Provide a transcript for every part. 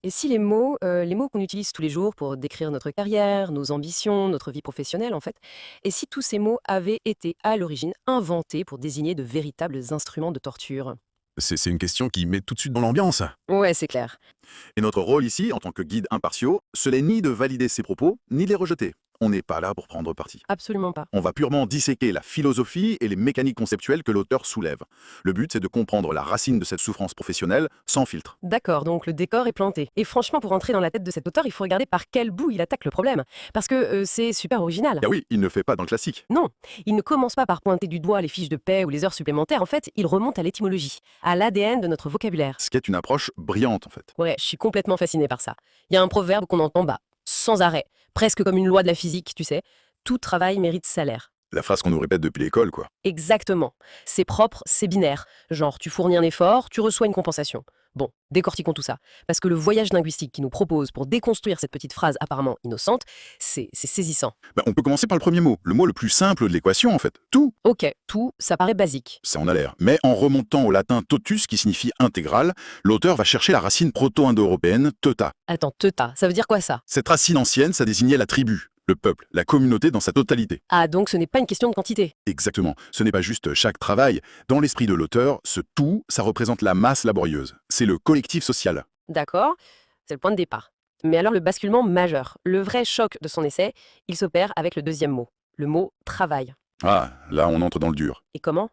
Et si les mots qu'on utilise tous les jours pour décrire notre carrière, nos ambitions, notre vie professionnelle en fait, et si tous ces mots avaient été à l'origine inventés pour désigner de véritables instruments de torture? C'est une question qui met tout de suite dans l'ambiance. Ouais, c'est clair. Et notre rôle ici, en tant que guide impartiaux, ce n'est ni de valider ses propos, ni de les rejeter. On n'est pas là pour prendre parti. Absolument pas. On va purement disséquer la philosophie et les mécaniques conceptuelles que l'auteur soulève. Le but, c'est de comprendre la racine de cette souffrance professionnelle sans filtre. D'accord, donc le décor est planté. Et franchement, pour entrer dans la tête de cet auteur, il faut regarder par quel bout il attaque le problème. Parce que c'est super original. Ah oui, il ne fait pas dans le classique. Non, il ne commence pas par pointer du doigt les fiches de paie ou les heures supplémentaires. En fait, il remonte à l'étymologie, à l'ADN de notre vocabulaire. Ce qui est une approche brillante, en fait. Ouais, je suis complètement fascinée par ça. Il y a un proverbe qu'on entend sans arrêt, presque comme une loi de la physique, tu sais. Tout travail mérite salaire. La phrase qu'on nous répète depuis l'école, quoi. Exactement. C'est propre, c'est binaire. Genre, tu fournis un effort, tu reçois une compensation. Bon, décortiquons tout ça. Parce que le voyage linguistique qu'il nous propose pour déconstruire cette petite phrase apparemment innocente, c'est saisissant. On peut commencer par le premier mot, le mot le plus simple de l'équation, en fait. Tout, Ok, tout, ça paraît basique. ça en a l'air. Mais en remontant au latin totus, qui signifie intégral, l'auteur va chercher la racine proto-indo-européenne, teuta. Attends, teuta, ça veut dire quoi ça? Cette racine ancienne, ça désignait la tribu, le peuple, la communauté dans sa totalité. Ah, donc ce n'est pas une question de quantité. Exactement. Ce n'est pas juste chaque travail. Dans l'esprit de l'auteur, ce tout, ça représente la masse laborieuse. C'est le collectif social. D'accord, c'est le point de départ. Mais alors le basculement majeur, le vrai choc de son essai, il s'opère avec le deuxième mot, le mot travail. Ah, là, on entre dans le dur. Et comment?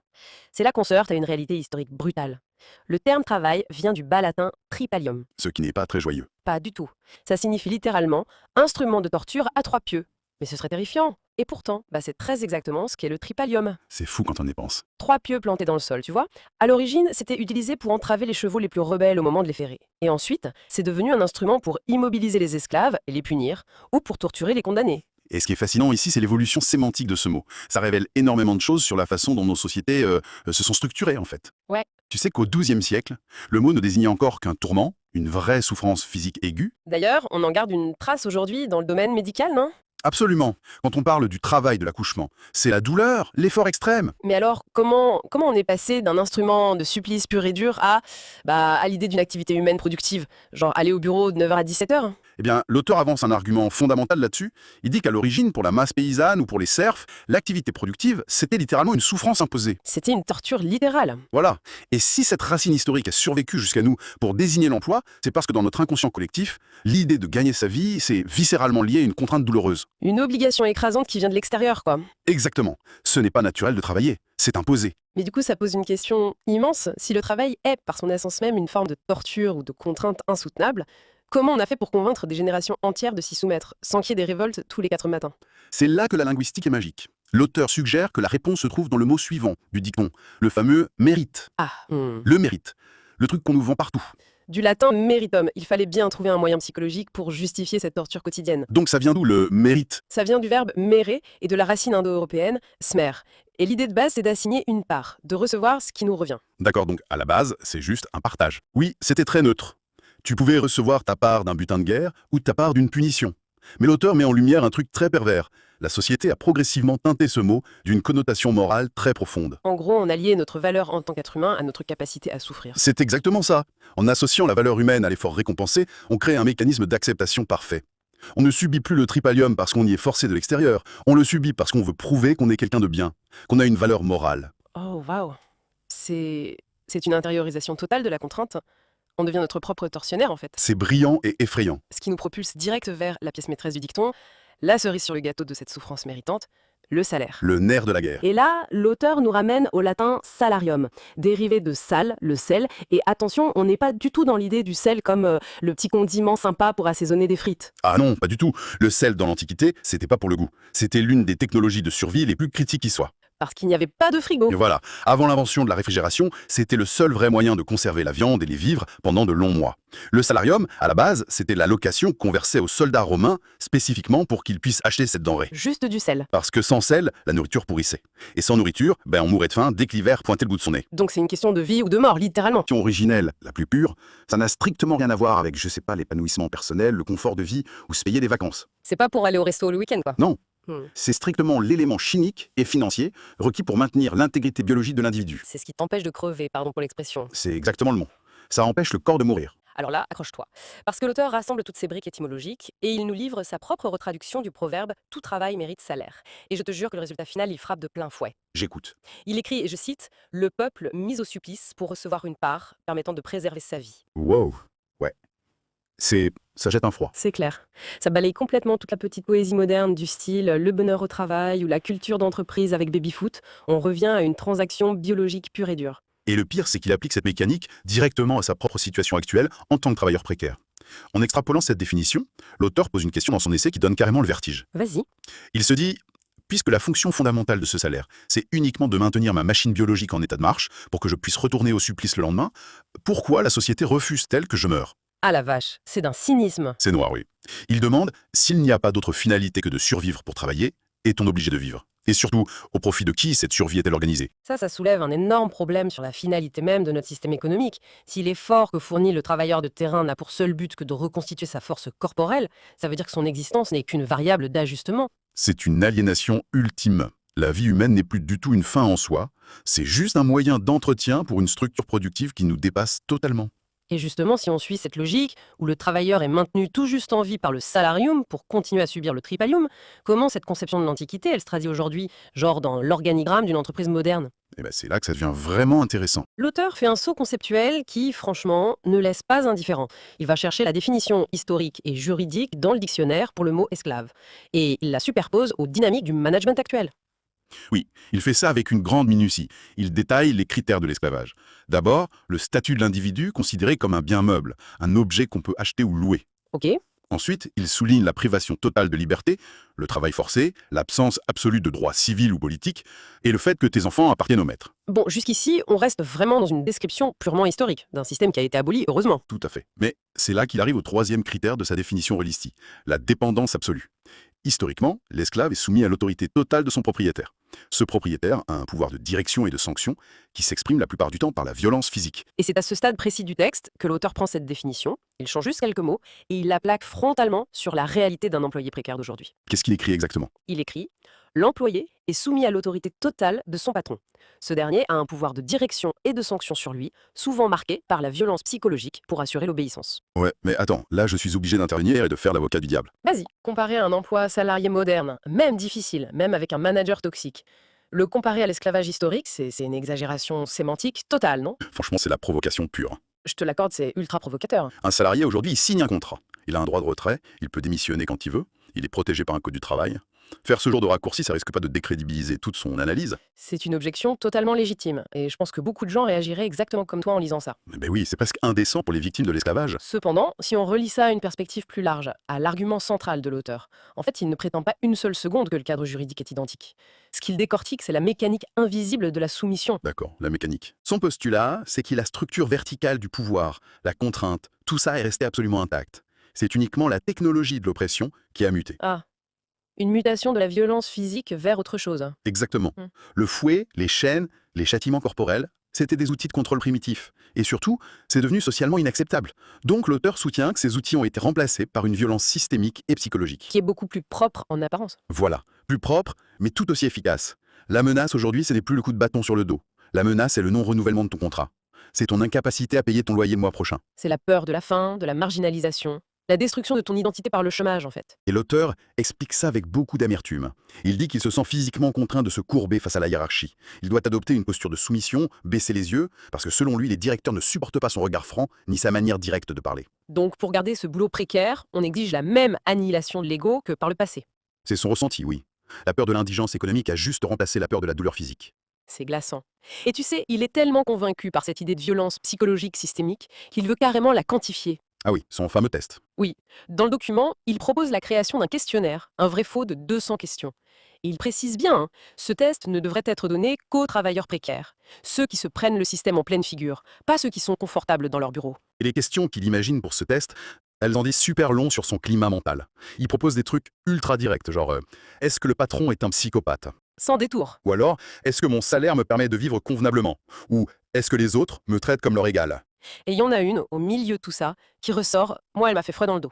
C'est là qu'on se heurte à une réalité historique brutale. Le terme travail vient du bas latin tripalium. Ce qui n'est pas très joyeux. Pas du tout. Ça signifie littéralement instrument de torture à trois pieux. Mais ce serait terrifiant. Et pourtant, c'est très exactement ce qu'est le tripalium. C'est fou quand on y pense. Trois pieux plantés dans le sol, tu vois. À l'origine, c'était utilisé pour entraver les chevaux les plus rebelles au moment de les ferrer. Et ensuite, c'est devenu un instrument pour immobiliser les esclaves et les punir, ou pour torturer les condamnés. Et ce qui est fascinant ici, c'est l'évolution sémantique de ce mot. Ça révèle énormément de choses sur la façon dont nos sociétés se sont structurées, en fait. Ouais. Tu sais qu'au XIIe siècle, le mot ne désignait encore qu'un tourment, une vraie souffrance physique aiguë. D'ailleurs, on en garde une trace aujourd'hui dans le domaine médical, non? Absolument. Quand on parle du travail de l'accouchement, c'est la douleur, l'effort extrême. Mais alors, comment on est passé d'un instrument de supplice pur et dur à l'idée d'une activité humaine productive? Genre aller au bureau de 9h à 17h? Eh bien, l'auteur avance un argument fondamental là-dessus. Il dit qu'à l'origine, pour la masse paysanne ou pour les serfs, l'activité productive, c'était littéralement une souffrance imposée. C'était une torture littérale. Voilà. Et si cette racine historique a survécu jusqu'à nous pour désigner l'emploi, c'est parce que dans notre inconscient collectif, l'idée de gagner sa vie, c'est viscéralement lié à une contrainte douloureuse. Une obligation écrasante qui vient de l'extérieur, quoi. Exactement. Ce n'est pas naturel de travailler, c'est imposé. Mais du coup, ça pose une question immense. Si le travail est, par son essence même, une forme de torture ou de contrainte insoutenable, comment on a fait pour convaincre des générations entières de s'y soumettre, sans qu'il y ait des révoltes tous les 4 matins? C'est là que la linguistique est magique. L'auteur suggère que la réponse se trouve dans le mot suivant du dicton, le fameux mérite. Ah, Le mérite. Le truc qu'on nous vend partout. Du latin meritum. Il fallait bien trouver un moyen psychologique pour justifier cette torture quotidienne. Donc ça vient d'où le mérite? Ça vient du verbe mere et de la racine indo-européenne smer. Et l'idée de base, c'est d'assigner une part, de recevoir ce qui nous revient. D'accord, donc à la base, c'est juste un partage. Oui, c'était très neutre. Tu pouvais recevoir ta part d'un butin de guerre ou ta part d'une punition. Mais l'auteur met en lumière un truc très pervers. La société a progressivement teinté ce mot d'une connotation morale très profonde. En gros, on a lié notre valeur en tant qu'être humain à notre capacité à souffrir. C'est exactement ça. En associant la valeur humaine à l'effort récompensé, on crée un mécanisme d'acceptation parfait. On ne subit plus le tripalium parce qu'on y est forcé de l'extérieur, on le subit parce qu'on veut prouver qu'on est quelqu'un de bien, qu'on a une valeur morale. Oh, waouh. C'est une intériorisation totale de la contrainte. On devient notre propre tortionnaire, en fait. C'est brillant et effrayant. Ce qui nous propulse direct vers la pièce maîtresse du dicton, la cerise sur le gâteau de cette souffrance méritante, le salaire. Le nerf de la guerre. Et là, l'auteur nous ramène au latin salarium, dérivé de sal, le sel. Et attention, on n'est pas du tout dans l'idée du sel comme le petit condiment sympa pour assaisonner des frites. Ah non, pas du tout. Le sel dans l'Antiquité, c'était pas pour le goût. C'était l'une des technologies de survie les plus critiques qui soient. Parce qu'il n'y avait pas de frigo. Et voilà, avant l'invention de la réfrigération, c'était le seul vrai moyen de conserver la viande et les vivres pendant de longs mois. Le salarium, à la base, c'était la location qu'on versait aux soldats romains, spécifiquement pour qu'ils puissent acheter cette denrée. Juste du sel. Parce que sans sel, la nourriture pourrissait. Et sans nourriture, on mourrait de faim dès que l'hiver pointait le bout de son nez. Donc c'est une question de vie ou de mort, littéralement. La originelle, la plus pure, ça n'a strictement rien à voir avec, je sais pas, l'épanouissement personnel, le confort de vie ou se payer des vacances. C'est pas pour aller au resto le week-end, quoi. Non. Hmm. C'est strictement l'élément chimique et financier requis pour maintenir l'intégrité biologique de l'individu. C'est ce qui t'empêche de crever, pardon pour l'expression. C'est exactement le mot. Ça empêche le corps de mourir. Alors là, accroche-toi. Parce que l'auteur rassemble toutes ces briques étymologiques et il nous livre sa propre retraduction du proverbe «Tout travail mérite salaire». Et je te jure que le résultat final, il frappe de plein fouet. J'écoute. Il écrit, et je cite, «Le peuple mis au supplice pour recevoir une part permettant de préserver sa vie». Wow. Ouais. Ça jette un froid. C'est clair. Ça balaye complètement toute la petite poésie moderne du style le bonheur au travail ou la culture d'entreprise avec baby-foot. On revient à une transaction biologique pure et dure. Et le pire, c'est qu'il applique cette mécanique directement à sa propre situation actuelle en tant que travailleur précaire. En extrapolant cette définition, l'auteur pose une question dans son essai qui donne carrément le vertige. Vas-y. Il se dit, puisque la fonction fondamentale de ce salaire, c'est uniquement de maintenir ma machine biologique en état de marche pour que je puisse retourner au supplice le lendemain, pourquoi la société refuse-t-elle que je meure? Ah la vache, c'est d'un cynisme. C'est noir, oui. Il demande, s'il n'y a pas d'autre finalité que de survivre pour travailler, est-on obligé de vivre? Et surtout, au profit de qui cette survie est-elle organisée? Ça soulève un énorme problème sur la finalité même de notre système économique. Si l'effort que fournit le travailleur de terrain n'a pour seul but que de reconstituer sa force corporelle, ça veut dire que son existence n'est qu'une variable d'ajustement. C'est une aliénation ultime. La vie humaine n'est plus du tout une fin en soi, c'est juste un moyen d'entretien pour une structure productive qui nous dépasse totalement. Et justement, si on suit cette logique, où le travailleur est maintenu tout juste en vie par le salarium pour continuer à subir le tripalium, comment cette conception de l'Antiquité, elle se traduit aujourd'hui, genre dans l'organigramme d'une entreprise moderne? Et ben c'est là que ça devient vraiment intéressant. L'auteur fait un saut conceptuel qui, franchement, ne laisse pas indifférent. Il va chercher la définition historique et juridique dans le dictionnaire pour le mot esclave. Et il la superpose aux dynamiques du management actuel. Oui, il fait ça avec une grande minutie. Il détaille les critères de l'esclavage. D'abord, le statut de l'individu considéré comme un bien meuble, un objet qu'on peut acheter ou louer. Ok? Ensuite, il souligne la privation totale de liberté, le travail forcé, l'absence absolue de droits civils ou politiques, et le fait que tes enfants appartiennent au maître. Bon, jusqu'ici, on reste vraiment dans une description purement historique d'un système qui a été aboli, heureusement. Tout à fait. Mais c'est là qu'il arrive au troisième critère de sa définition holistique, la dépendance absolue. Historiquement, l'esclave est soumis à l'autorité totale de son propriétaire. Ce propriétaire a un pouvoir de direction et de sanction qui s'exprime la plupart du temps par la violence physique. Et c'est à ce stade précis du texte que l'auteur prend cette définition, il change juste quelques mots, et il la plaque frontalement sur la réalité d'un employé précaire d'aujourd'hui. Qu'est-ce qu'il écrit exactement? Il écrit « L'employé est soumis à l'autorité totale de son patron. Ce dernier a un pouvoir de direction et de sanction sur lui, souvent marqué par la violence psychologique pour assurer l'obéissance. Ouais, mais attends, là je suis obligé d'intervenir et de faire l'avocat du diable. » Vas-y, comparé à un emploi salarié moderne, même difficile, même avec un manager toxique, le comparer à l'esclavage historique, c'est une exagération sémantique totale, non? Franchement, c'est la provocation pure. Je te l'accorde, c'est ultra provocateur. Un salarié aujourd'hui, il signe un contrat. Il a un droit de retrait, il peut démissionner quand il veut, il est protégé par un code du travail. Faire ce genre de raccourci, ça risque pas de décrédibiliser toute son analyse? C'est une objection totalement légitime, et je pense que beaucoup de gens réagiraient exactement comme toi en lisant ça. Ben oui, c'est presque indécent pour les victimes de l'esclavage. Cependant, si on relie ça à une perspective plus large, à l'argument central de l'auteur, en fait, il ne prétend pas une seule seconde que le cadre juridique est identique. Ce qu'il décortique, c'est la mécanique invisible de la soumission. D'accord, la mécanique. Son postulat, c'est que la structure verticale du pouvoir, la contrainte, tout ça est resté absolument intact. C'est uniquement la technologie de l'oppression qui a muté. Ah, une mutation de la violence physique vers autre chose. Exactement. Hmm. Le fouet, les chaînes, les châtiments corporels, c'était des outils de contrôle primitifs. Et surtout, c'est devenu socialement inacceptable. Donc l'auteur soutient que ces outils ont été remplacés par une violence systémique et psychologique. Qui est beaucoup plus propre en apparence. Voilà, plus propre, mais tout aussi efficace. La menace aujourd'hui, ce n'est plus le coup de bâton sur le dos. La menace, c'est le non-renouvellement de ton contrat. C'est ton incapacité à payer ton loyer le mois prochain. C'est la peur de la faim, de la marginalisation, la destruction de ton identité par le chômage, en fait. Et l'auteur explique ça avec beaucoup d'amertume. Il dit qu'il se sent physiquement contraint de se courber face à la hiérarchie. Il doit adopter une posture de soumission, baisser les yeux, parce que selon lui, les directeurs ne supportent pas son regard franc, ni sa manière directe de parler. Donc, pour garder ce boulot précaire, on exige la même annihilation de l'ego que par le passé. C'est son ressenti, oui. La peur de l'indigence économique a juste remplacé la peur de la douleur physique. C'est glaçant. Et tu sais, il est tellement convaincu par cette idée de violence psychologique systémique qu'il veut carrément la quantifier. Ah oui, son fameux test. Oui, dans le document, il propose la création d'un questionnaire, un vrai-faux de 200 questions. Et il précise bien, hein, ce test ne devrait être donné qu'aux travailleurs précaires, ceux qui se prennent le système en pleine figure, pas ceux qui sont confortables dans leur bureau. Et les questions qu'il imagine pour ce test, elles en disent super long sur son climat mental. Il propose des trucs ultra directs, genre est-ce que le patron est un psychopathe? Sans détour. Ou alors, est-ce que mon salaire me permet de vivre convenablement? Ou est-ce que les autres me traitent comme leur égal? Et il y en a une, au milieu de tout ça, qui ressort, moi elle m'a fait froid dans le dos.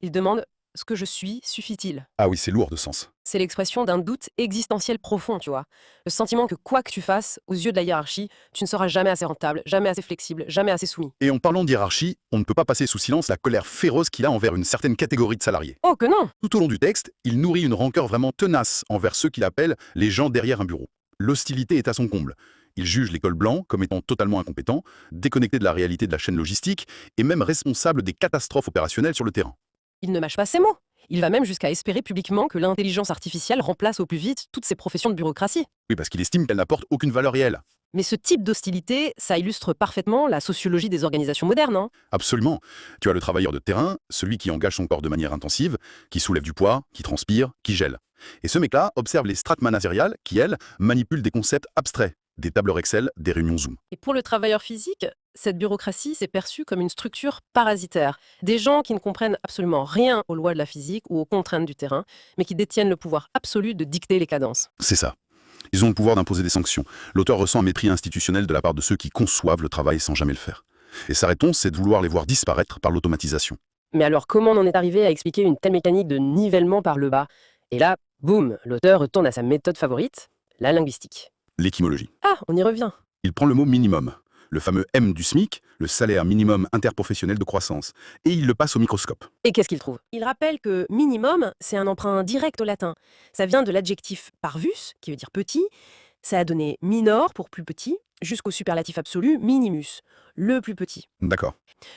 Il demande, Ce que je suis suffit-il? Ah oui, c'est lourd de sens. C'est l'expression d'un doute existentiel profond, tu vois. Le sentiment que quoi que tu fasses, aux yeux de la hiérarchie, tu ne seras jamais assez rentable, jamais assez flexible, jamais assez soumis. Et en parlant de hiérarchie, on ne peut pas passer sous silence la colère féroce qu'il a envers une certaine catégorie de salariés. Oh que non! Tout au long du texte, il nourrit une rancœur vraiment tenace envers ceux qu'il appelle les gens derrière un bureau. L'hostilité est à son comble. Il juge les cols blancs comme étant totalement incompétents, déconnectés de la réalité de la chaîne logistique et même responsables des catastrophes opérationnelles sur le terrain. Il ne mâche pas ses mots. Il va même jusqu'à espérer publiquement que l'intelligence artificielle remplace au plus vite toutes ces professions de bureaucratie. Oui, parce qu'il estime qu'elle n'apporte aucune valeur réelle. Mais ce type d'hostilité, ça illustre parfaitement la sociologie des organisations modernes, hein. Absolument. Tu as le travailleur de terrain, celui qui engage son corps de manière intensive, qui soulève du poids, qui transpire, qui gèle. Et ce mec-là observe les strates managériales qui, elles, manipulent des concepts abstraits, des tableurs Excel, des réunions Zoom. Et pour le travailleur physique, cette bureaucratie s'est perçue comme une structure parasitaire. Des gens qui ne comprennent absolument rien aux lois de la physique ou aux contraintes du terrain, mais qui détiennent le pouvoir absolu de dicter les cadences. C'est ça. Ils ont le pouvoir d'imposer des sanctions. L'auteur ressent un mépris institutionnel de la part de ceux qui conçoivent le travail sans jamais le faire. Et sa réponse, c'est de vouloir les voir disparaître par l'automatisation. Mais alors comment on en est arrivé à expliquer une telle mécanique de nivellement par le bas? Et là, boum, l'auteur retourne à sa méthode favorite, la linguistique. L'étymologie. Ah, on y revient. Il prend le mot minimum, le fameux M du SMIC, le salaire minimum interprofessionnel de croissance, et il le passe au microscope. Et qu'est-ce qu'il trouve? Il rappelle que minimum, c'est un emprunt direct au latin. Ça vient de l'adjectif parvus, qui veut dire petit. Ça a donné minor pour plus petit, jusqu'au superlatif absolu minimus, le plus petit. D'accord.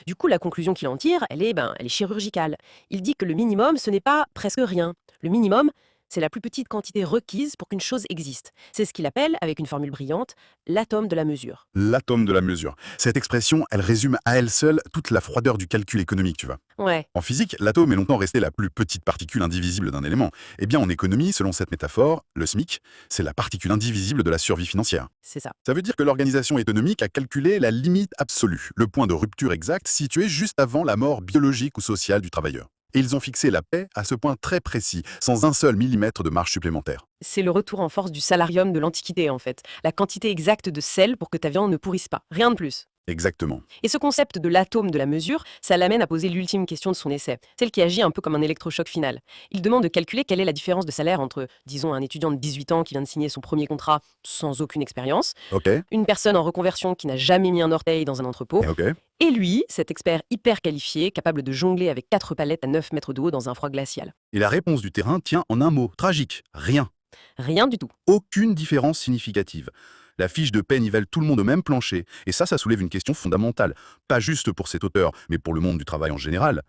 Du coup, la conclusion qu'il en tire, elle est chirurgicale. Il dit que le minimum, ce n'est pas presque rien. Le minimum, c'est la plus petite quantité requise pour qu'une chose existe. C'est ce qu'il appelle, avec une formule brillante, l'atome de la mesure. L'atome de la mesure. Cette expression, elle résume à elle seule toute la froideur du calcul économique, tu vois. Ouais, En physique, l'atome est longtemps resté la plus petite particule indivisible d'un élément. Eh bien, en économie, selon cette métaphore, le SMIC, c'est la particule indivisible de la survie financière. c'est ça. Ça veut dire que l'organisation économique a calculé la limite absolue, le point de rupture exact situé juste avant la mort biologique ou sociale du travailleur. Et ils ont fixé la paix à ce point très précis, sans un seul millimètre de marge supplémentaire. C'est le retour en force du salarium de l'Antiquité, en fait. La quantité exacte de sel pour que ta viande ne pourrisse pas. Rien de plus. Exactement. Et ce concept de l'atome de la mesure, ça l'amène à poser l'ultime question de son essai, celle qui agit un peu comme un électrochoc final. Il demande de calculer quelle est la différence de salaire entre, disons, un étudiant de 18 ans qui vient de signer son premier contrat sans aucune expérience, Ok, une personne en reconversion qui n'a jamais mis un orteil dans un entrepôt, ok. et lui, cet expert hyper qualifié, capable de jongler avec 4 palettes à 9 mètres de haut dans un froid glacial. Et la réponse du terrain tient en un mot, tragique, rien. Rien du tout. Aucune différence significative. La fiche de paie nivelle tout le monde au même plancher, et ça soulève une question fondamentale, pas juste pour cet auteur, mais pour le monde du travail en général.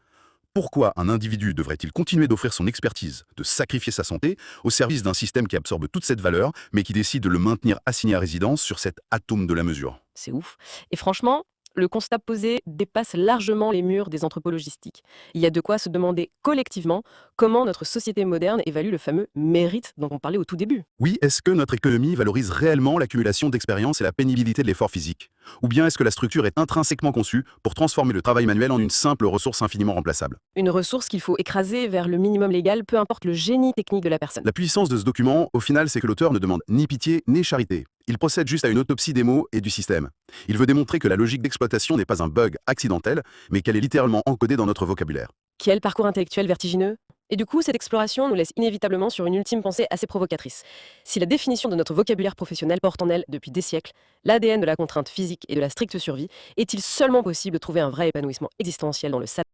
Pourquoi un individu devrait-il continuer d'offrir son expertise, de sacrifier sa santé, au service d'un système qui absorbe toute cette valeur, mais qui décide de le maintenir assigné à résidence sur cet atome de la mesure? C'est ouf. Et franchement, le constat posé dépasse largement les murs des entrepôts logistiques. Il y a de quoi se demander collectivement comment notre société moderne évalue le fameux mérite dont on parlait au tout début. Oui, est-ce que notre économie valorise réellement l'accumulation d'expérience et la pénibilité de l'effort physique? Ou bien est-ce que la structure est intrinsèquement conçue pour transformer le travail manuel en une simple ressource infiniment remplaçable? Une ressource qu'il faut écraser vers le minimum légal, peu importe le génie technique de la personne. La puissance de ce document, au final, c'est que l'auteur ne demande ni pitié ni charité. Il procède juste à une autopsie des mots et du système. Il veut démontrer que la logique d'exploitation n'est pas un bug accidentel, mais qu'elle est littéralement encodée dans notre vocabulaire. Quel parcours intellectuel vertigineux! Et du coup, cette exploration nous laisse inévitablement sur une ultime pensée assez provocatrice. Si la définition de notre vocabulaire professionnel porte en elle, depuis des siècles, l'ADN de la contrainte physique et de la stricte survie, est-il seulement possible de trouver un vrai épanouissement existentiel dans le salariat